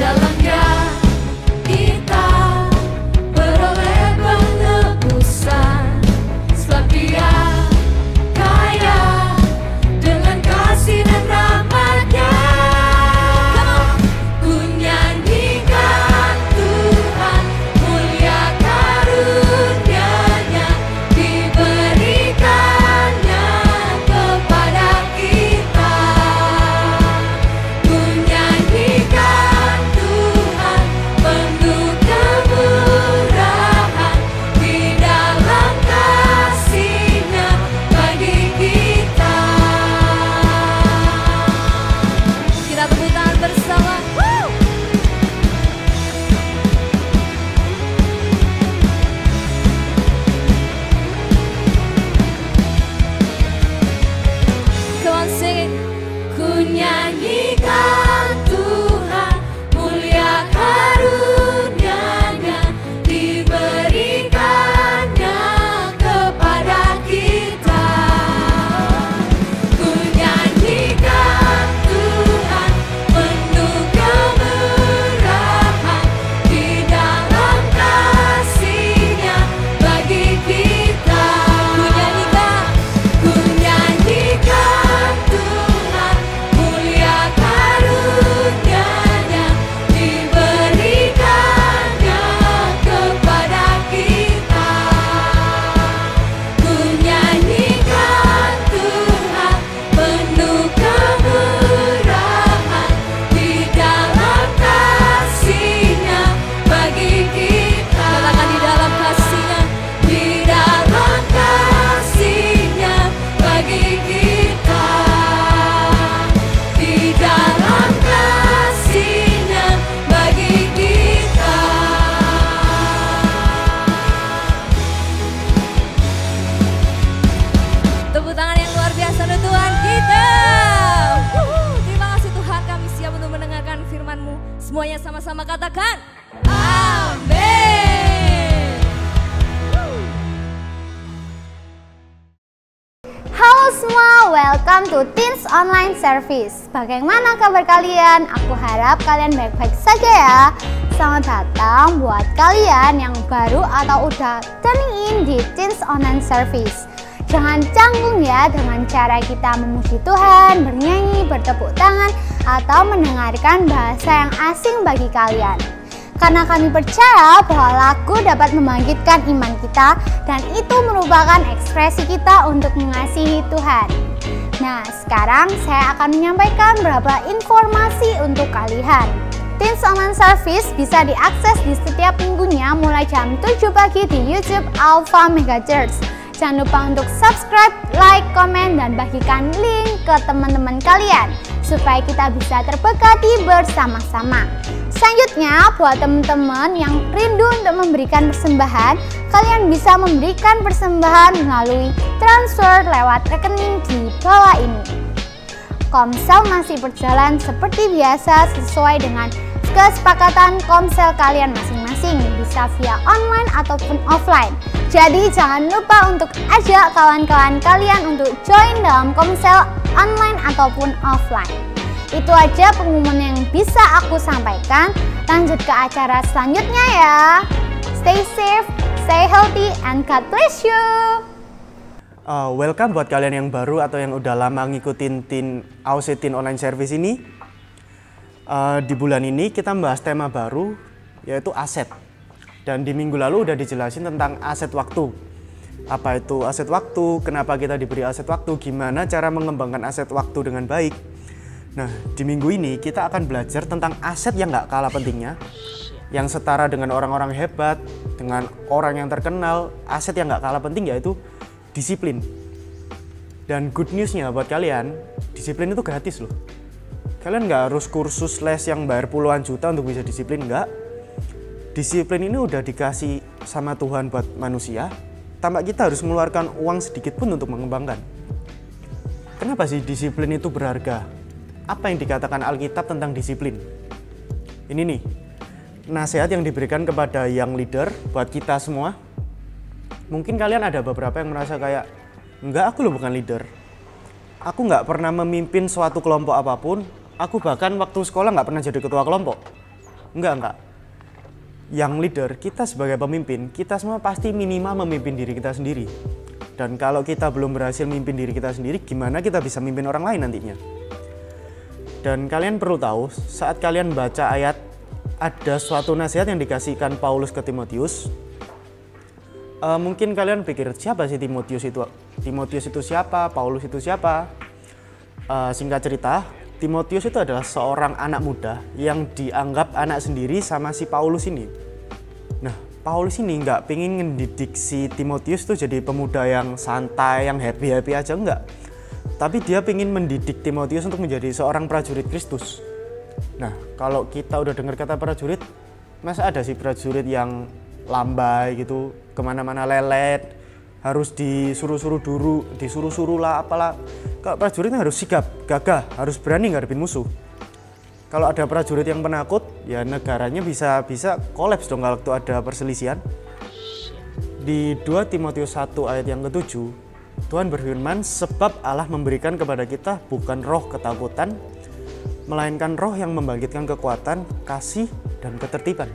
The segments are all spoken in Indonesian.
dalamnya kita beroleh penebusan, sebab Dia kaya dengan kasih dan rahmat-Nya. Ku nyanyikan Tuhan, mulia karunia-Nya, diberikannya kepada kita. Ku nyanyikan Tuhan, penuh kemurahan, di dalam kasih-Nya bagi kita. Kita tepuk tangan bersama. Come on, sing it. Ku nyanyikan Tuhan, mulia karunia-Nya, diberikannya kepada kita. Ku nyanyikan Tuhan, penuh kemurahan, di dalam kasih-Nya bagi kita. Ku nyanyikan Tuhan, mulia karunia-Nya, diberikannya kepada kita. Ku nyanyikan Tuhan, penuh kemurahan, di dalam kasih-Nya bagi kita. Katakan di dalam kasih-Nya, di dalam kasih-Nya bagi kita. Di dalam kasih-Nya bagi kita. Tepuk tangan yang luar biasa untuk Tuhan kita. Terima kasih Tuhan, kami siap untuk mendengarkan firman-Mu. Semuanya sama-sama katakan amin. Halo semua, welcome to Teens Online Service. Bagaimana kabar kalian? Aku harap kalian baik-baik saja ya. Selamat datang buat kalian yang baru atau udah tuning in di Teens Online Service. Jangan canggung ya dengan cara kita memuji Tuhan, bernyanyi, bertepuk tangan, atau mendengarkan bahasa yang asing bagi kalian. Karena kami percaya bahwa lagu dapat membangkitkan iman kita dan itu merupakan ekspresi kita untuk mengasihi Tuhan. Nah, sekarang saya akan menyampaikan beberapa informasi untuk kalian. Teens Online Service bisa diakses di setiap minggunya mulai jam 7 pagi di YouTube Alpha Mega Church. Jangan lupa untuk subscribe, like, komen, dan bagikan link ke teman-teman kalian supaya kita bisa terberkati bersama-sama. Selanjutnya, buat teman-teman yang rindu untuk memberikan persembahan, kalian bisa memberikan persembahan melalui transfer lewat rekening di bawah ini. Komsel masih berjalan seperti biasa sesuai dengan kesepakatan komsel kalian masing-masing, bisa via online ataupun offline. Jadi jangan lupa untuk ajak kawan-kawan kalian untuk join dalam komsel online ataupun offline. Itu aja pengumuman yang bisa aku sampaikan. Lanjut ke acara selanjutnya ya. Stay safe, stay healthy, and God bless you. Welcome buat kalian yang baru atau yang udah lama ngikutin AOC Teen Online Service ini. Di bulan ini kita membahas tema baru, yaitu aset. Dan di minggu lalu udah dijelasin tentang aset waktu. Apa itu aset waktu, kenapa kita diberi aset waktu, gimana cara mengembangkan aset waktu dengan baik. Nah, di minggu ini kita akan belajar tentang aset yang gak kalah pentingnya, yang setara dengan orang-orang hebat, dengan orang yang terkenal. Aset yang gak kalah penting yaitu disiplin. Dan good newsnya buat kalian, disiplin itu gratis loh. Kalian gak harus kursus les yang bayar puluhan juta untuk bisa disiplin, enggak. Disiplin ini udah dikasih sama Tuhan buat manusia, tanpa kita harus mengeluarkan uang sedikit pun untuk mengembangkan. Kenapa sih disiplin itu berharga? Apa yang dikatakan Alkitab tentang disiplin? Ini nih, nasihat yang diberikan kepada young leader buat kita semua. Mungkin kalian ada beberapa yang merasa kayak, enggak, aku loh bukan leader. Aku nggak pernah memimpin suatu kelompok apapun. Aku bahkan waktu sekolah nggak pernah jadi ketua kelompok. Enggak. Yang leader, kita sebagai pemimpin, kita semua pasti minimal memimpin diri kita sendiri. Dan kalau kita belum berhasil memimpin diri kita sendiri, gimana kita bisa memimpin orang lain nantinya? Dan kalian perlu tahu, saat kalian baca ayat, ada suatu nasihat yang dikasihkan Paulus ke Timotius. Mungkin kalian pikir, siapa sih Timotius itu? Timotius itu siapa? Paulus itu siapa? Singkat cerita, Timotius itu adalah seorang anak muda yang dianggap anak sendiri sama si Paulus ini. Nah, Paulus ini nggak pengen ngedidik si Timotius tuh jadi pemuda yang santai, yang happy-happy aja, enggak. Tapi dia pengen mendidik Timotius untuk menjadi seorang prajurit Kristus. Nah, kalau kita udah dengar kata prajurit, masa ada sih prajurit yang lambai gitu, kemana-mana lelet, harus disuruh-suruh lah apalah. Kalau prajuritnya harus sigap, gagah, harus berani ngadepin musuh. Kalau ada prajurit yang penakut, ya negaranya bisa kolaps dong kalau ada perselisihan. Di 2 Timotius 1 ayat yang ke-7, Tuhan berfirman, sebab Allah memberikan kepada kita bukan roh ketakutan, melainkan roh yang membangkitkan kekuatan, kasih, dan ketertiban.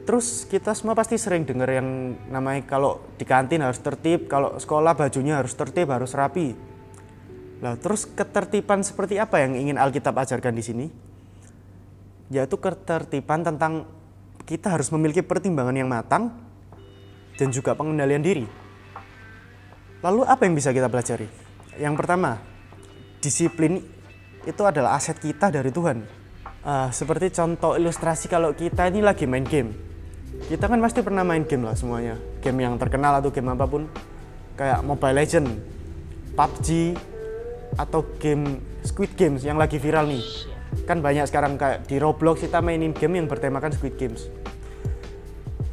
Terus kita semua pasti sering dengar yang namanya kalau di kantin harus tertib, kalau sekolah bajunya harus tertib, harus rapi. Nah, terus ketertiban seperti apa yang ingin Alkitab ajarkan di sini? Yaitu ketertiban tentang kita harus memiliki pertimbangan yang matang dan juga pengendalian diri. Lalu apa yang bisa kita pelajari? Yang pertama, disiplin itu adalah aset kita dari Tuhan. Seperti contoh ilustrasi kalau kita ini lagi main game. Kita kan pasti pernah main game lah semuanya. Game yang terkenal atau game apapun. Kayak Mobile Legends, PUBG, atau game Squid Games yang lagi viral nih. Kan banyak sekarang kayak di Roblox kita mainin game yang bertemakan Squid Games.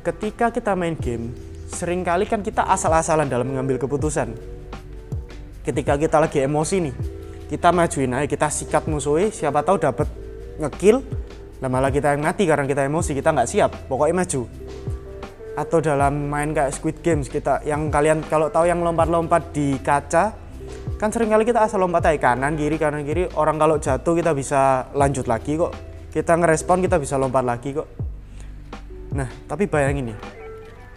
Ketika kita main game, seringkali kan kita asal-asalan dalam mengambil keputusan. Ketika kita lagi emosi nih, kita majuin aja, kita sikat musuhnya, siapa tahu dapat ngekill, nah malah kita yang mati karena kita emosi, kita nggak siap, pokoknya maju. Atau dalam main kayak Squid Games, kita yang kalian kalau tahu yang lompat-lompat di kaca, kan seringkali kita asal lompat aja kanan kiri, orang kalau jatuh kita bisa lanjut lagi kok, kita ngerespon kita bisa lompat lagi kok. Nah, tapi bayangin nih,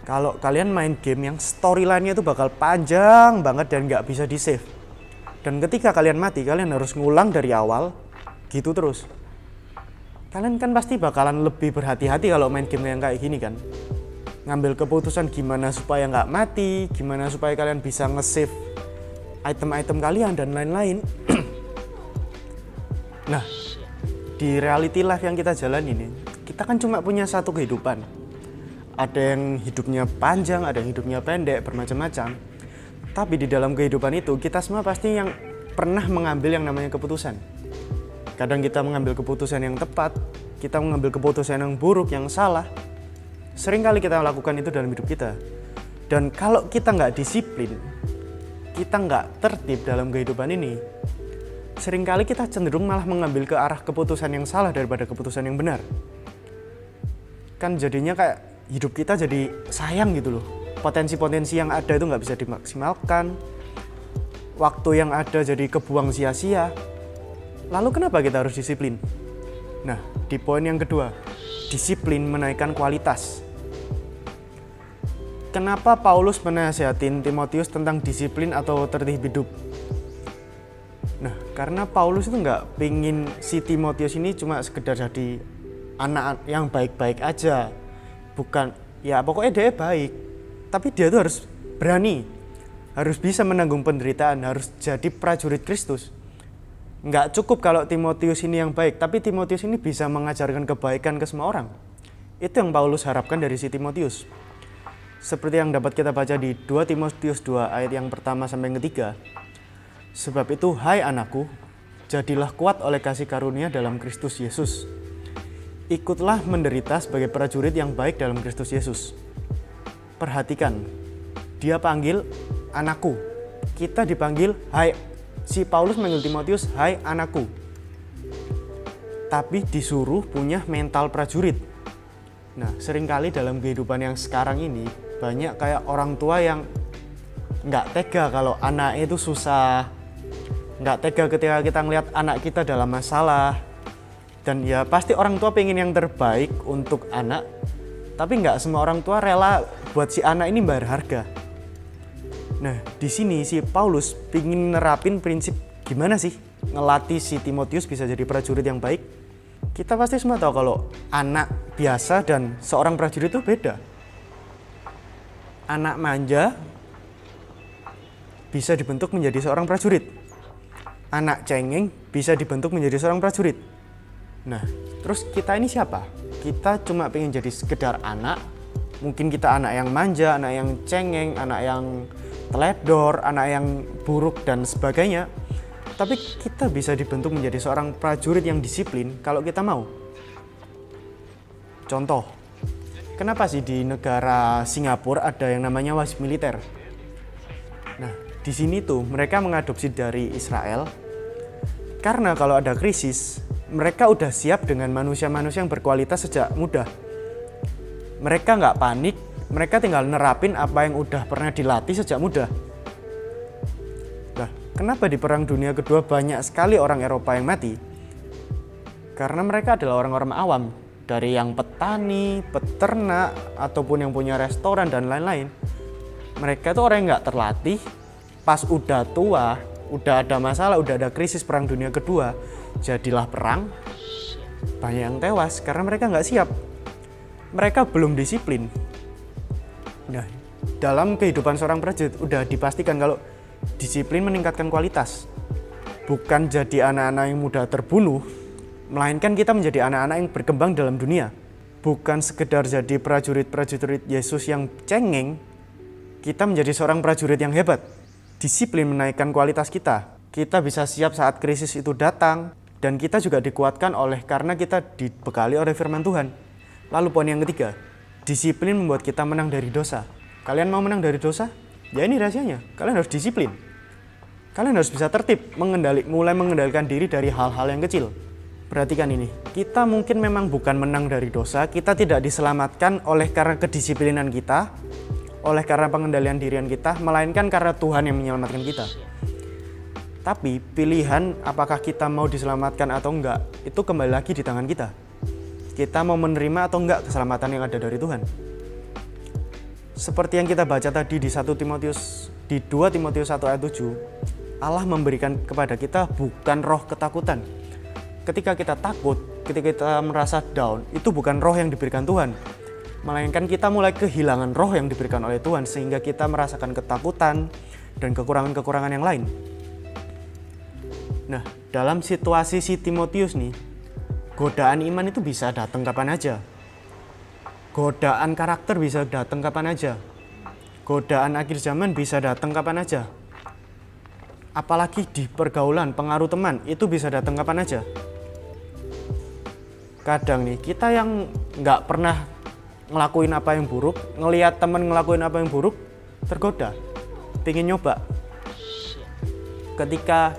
kalau kalian main game yang storyline-nya itu bakal panjang banget dan nggak bisa di-save. Dan ketika kalian mati, kalian harus ngulang dari awal, gitu terus. Kalian kan pasti bakalan lebih berhati-hati kalau main game yang kayak gini kan. Ngambil keputusan gimana supaya nggak mati, gimana supaya kalian bisa nge-save item-item kalian dan lain-lain. Nah, di reality life yang kita jalan ini, kita kan cuma punya satu kehidupan. Ada yang hidupnya panjang, ada yang hidupnya pendek, bermacam-macam. Tapi di dalam kehidupan itu, kita semua pasti yang pernah mengambil yang namanya keputusan. Kadang kita mengambil keputusan yang tepat, kita mengambil keputusan yang buruk, yang salah. Sering kali kita lakukan itu dalam hidup kita. Dan kalau kita nggak disiplin, kita nggak tertib dalam kehidupan ini, seringkali kita cenderung malah mengambil ke arah keputusan yang salah daripada keputusan yang benar. Kan jadinya kayak hidup kita jadi sayang gitu loh. Potensi-potensi yang ada itu nggak bisa dimaksimalkan. Waktu yang ada jadi kebuang sia-sia. Lalu kenapa kita harus disiplin? Nah, di poin yang kedua, disiplin menaikkan kualitas. Kenapa Paulus menasihatin Timotius tentang disiplin atau tertib hidup? Nah, karena Paulus itu nggak pingin si Timotius ini cuma sekedar jadi anak yang baik-baik aja. Bukan, ya pokoknya dia baik. Tapi dia tuh harus berani, harus bisa menanggung penderitaan, harus jadi prajurit Kristus. Nggak cukup kalau Timotius ini yang baik, tapi Timotius ini bisa mengajarkan kebaikan ke semua orang. Itu yang Paulus harapkan dari si Timotius. Seperti yang dapat kita baca di 2 Timotius 2 ayat yang pertama sampai yang ketiga. Sebab itu, hai anakku, jadilah kuat oleh kasih karunia dalam Kristus Yesus. Ikutlah menderita sebagai prajurit yang baik dalam Kristus Yesus. Perhatikan, dia panggil anakku. Kita dipanggil, hai. Si Paulus manggil Timotius, hai anakku. Tapi disuruh punya mental prajurit. Nah, seringkali dalam kehidupan yang sekarang ini, banyak kayak orang tua yang nggak tega kalau anaknya itu susah. Nggak tega ketika kita ngelihat anak kita dalam masalah. Dan ya pasti orang tua pengen yang terbaik untuk anak, tapi nggak semua orang tua rela buat si anak ini bayar harga. Nah, di sini si Paulus pengen nerapin prinsip gimana sih ngelatih si Timotius bisa jadi prajurit yang baik. Kita pasti semua tahu kalau anak biasa dan seorang prajurit itu beda. Anak manja bisa dibentuk menjadi seorang prajurit. Anak cengeng bisa dibentuk menjadi seorang prajurit. Nah, terus kita ini siapa? Kita cuma pengen jadi sekedar anak. Mungkin kita anak yang manja, anak yang cengeng, anak yang teledor, anak yang buruk dan sebagainya. Tapi kita bisa dibentuk menjadi seorang prajurit yang disiplin kalau kita mau. Contoh, kenapa sih di negara Singapura ada yang namanya wajib militer? Nah, di sini tuh mereka mengadopsi dari Israel. Karena kalau ada krisis, mereka udah siap dengan manusia-manusia yang berkualitas sejak muda. Mereka nggak panik, mereka tinggal nerapin apa yang udah pernah dilatih sejak muda. Nah, kenapa di Perang Dunia Kedua banyak sekali orang Eropa yang mati? Karena mereka adalah orang-orang awam, dari yang petani, peternak, ataupun yang punya restoran dan lain-lain. Mereka tuh orang yang nggak terlatih, pas udah tua, udah ada masalah, udah ada krisis Perang Dunia Kedua, jadilah perang, banyak yang tewas karena mereka nggak siap. Mereka belum disiplin. Nah, dalam kehidupan seorang prajurit udah dipastikan kalau disiplin meningkatkan kualitas. Bukan jadi anak-anak yang mudah terbunuh, melainkan kita menjadi anak-anak yang berkembang dalam dunia. Bukan sekedar jadi prajurit-prajurit Yesus yang cengeng, kita menjadi seorang prajurit yang hebat. Disiplin menaikkan kualitas kita. Kita bisa siap saat krisis itu datang, dan kita juga dikuatkan karena kita dibekali oleh firman Tuhan. Lalu poin yang ketiga, disiplin membuat kita menang dari dosa. Kalian mau menang dari dosa? Ya ini rahasianya, kalian harus disiplin. Kalian harus bisa tertib, mulai mengendalikan diri dari hal-hal yang kecil. Perhatikan ini, kita mungkin memang bukan menang dari dosa, kita tidak diselamatkan oleh karena kedisiplinan kita, oleh karena pengendalian dirian kita, melainkan karena Tuhan yang menyelamatkan kita. Tapi pilihan apakah kita mau diselamatkan atau enggak, itu kembali lagi di tangan kita. Kita mau menerima atau enggak keselamatan yang ada dari Tuhan. Seperti yang kita baca tadi di 2 Timotius 1 ayat 7, Allah memberikan kepada kita bukan roh ketakutan. Ketika kita takut, ketika kita merasa down, itu bukan roh yang diberikan Tuhan, melainkan kita mulai kehilangan roh yang diberikan oleh Tuhan sehingga kita merasakan ketakutan dan kekurangan-kekurangan yang lain. Nah, dalam situasi si Timotius nih, godaan iman itu bisa datang kapan aja. Godaan karakter bisa datang kapan aja. Godaan akhir zaman bisa datang kapan aja. Apalagi di pergaulan, pengaruh teman, itu bisa datang kapan aja. Kadang nih, kita yang nggak pernah ngelakuin apa yang buruk, ngelihat temen ngelakuin apa yang buruk, tergoda, pengen nyoba. Ketika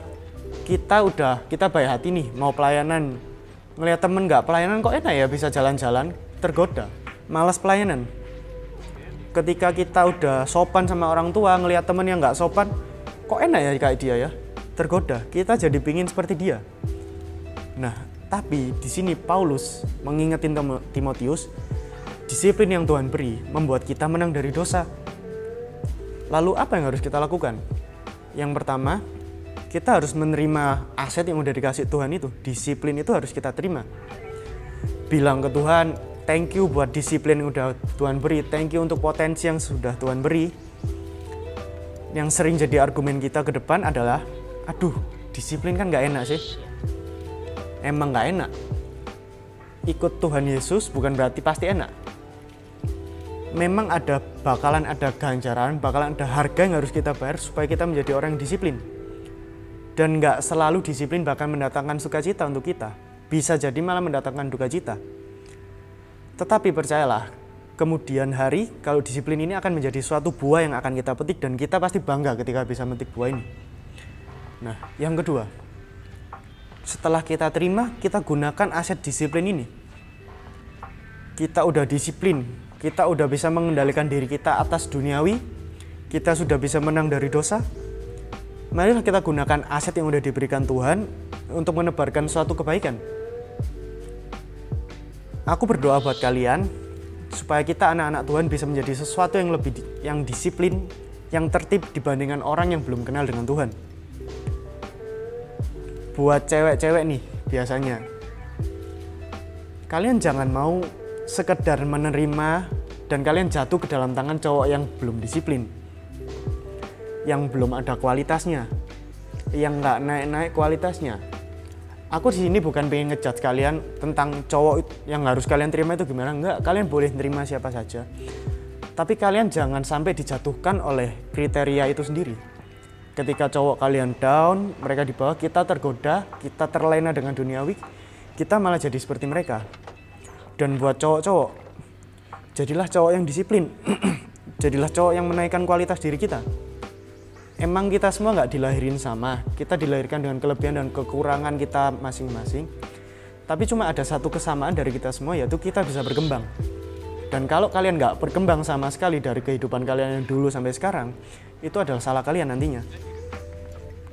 kita baik hati nih, mau pelayanan, ngelihat temen nggak pelayanan kok enak ya bisa jalan-jalan, tergoda, malas pelayanan. Ketika kita udah sopan sama orang tua, ngelihat temen yang nggak sopan, kok enak ya kayak dia ya, tergoda, kita jadi pingin seperti dia. Nah, tapi di sini Paulus mengingetin Timotius, disiplin yang Tuhan beri membuat kita menang dari dosa. Lalu apa yang harus kita lakukan? Yang pertama, kita harus menerima aset yang udah dikasih Tuhan itu. Disiplin itu harus kita terima. Bilang ke Tuhan, thank you buat disiplin yang udah Tuhan beri. Thank you untuk potensi yang sudah Tuhan beri. Yang sering jadi argumen kita ke depan adalah, aduh, disiplin kan gak enak sih. Emang gak enak. Ikut Tuhan Yesus bukan berarti pasti enak. Memang bakalan ada ganjaran, bakalan ada harga yang harus kita bayar supaya kita menjadi orang yang disiplin. Dan gak selalu disiplin bahkan mendatangkan sukacita untuk kita. Bisa jadi malah mendatangkan duka cita. Tetapi percayalah, kemudian hari kalau disiplin ini akan menjadi suatu buah yang akan kita petik dan kita pasti bangga ketika bisa memetik buah ini. Nah, yang kedua, setelah kita terima, kita gunakan aset disiplin ini. Kita udah disiplin, kita udah bisa mengendalikan diri kita atas duniawi, kita sudah bisa menang dari dosa. Marilah kita gunakan aset yang udah diberikan Tuhan untuk menebarkan suatu kebaikan. Aku berdoa buat kalian supaya kita anak-anak Tuhan bisa menjadi sesuatu yang lebih yang disiplin, yang tertib dibandingkan orang yang belum kenal dengan Tuhan. Buat cewek-cewek nih biasanya, kalian jangan mau sekedar menerima dan kalian jatuh ke dalam tangan cowok yang belum disiplin, yang belum ada kualitasnya, yang nggak naik-naik kualitasnya. Aku di sini bukan pengen ngejudge kalian tentang cowok yang harus kalian terima itu gimana, enggak, kalian boleh terima siapa saja. Tapi kalian jangan sampai dijatuhkan oleh kriteria itu sendiri. Ketika cowok kalian down, mereka di bawah, kita tergoda, kita terlena dengan duniawi, kita malah jadi seperti mereka. Dan buat cowok-cowok, jadilah cowok yang disiplin. Jadilah cowok yang menaikkan kualitas diri kita. Emang kita semua nggak dilahirin sama, kita dilahirkan dengan kelebihan dan kekurangan kita masing-masing. Tapi cuma ada satu kesamaan dari kita semua, yaitu kita bisa berkembang. Dan kalau kalian nggak berkembang sama sekali dari kehidupan kalian yang dulu sampai sekarang, itu adalah salah kalian nantinya.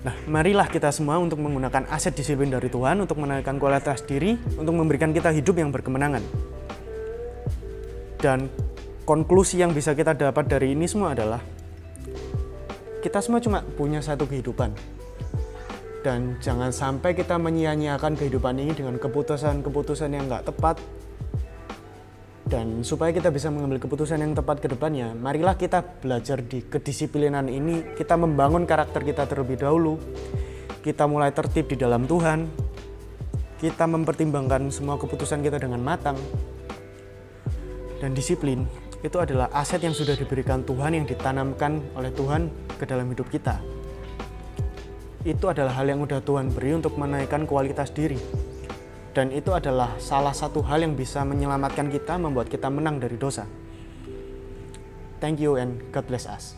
Nah, marilah kita semua untuk menggunakan aset disiplin dari Tuhan untuk menaikkan kualitas diri, untuk memberikan kita hidup yang berkemenangan. Dan konklusi yang bisa kita dapat dari ini semua adalah kita semua cuma punya satu kehidupan. Dan jangan sampai kita menyia-nyiakan kehidupan ini dengan keputusan-keputusan yang nggak tepat. Dan supaya kita bisa mengambil keputusan yang tepat ke depannya, marilah kita belajar di kedisiplinan ini. Kita membangun karakter kita terlebih dahulu. Kita mulai tertib di dalam Tuhan. Kita mempertimbangkan semua keputusan kita dengan matang. Dan disiplin itu adalah aset yang sudah diberikan Tuhan, yang ditanamkan oleh Tuhan ke dalam hidup kita. Itu adalah hal yang udah Tuhan beri untuk menaikkan kualitas diri. Dan itu adalah salah satu hal yang bisa menyelamatkan kita, membuat kita menang dari dosa. Thank you and God bless us.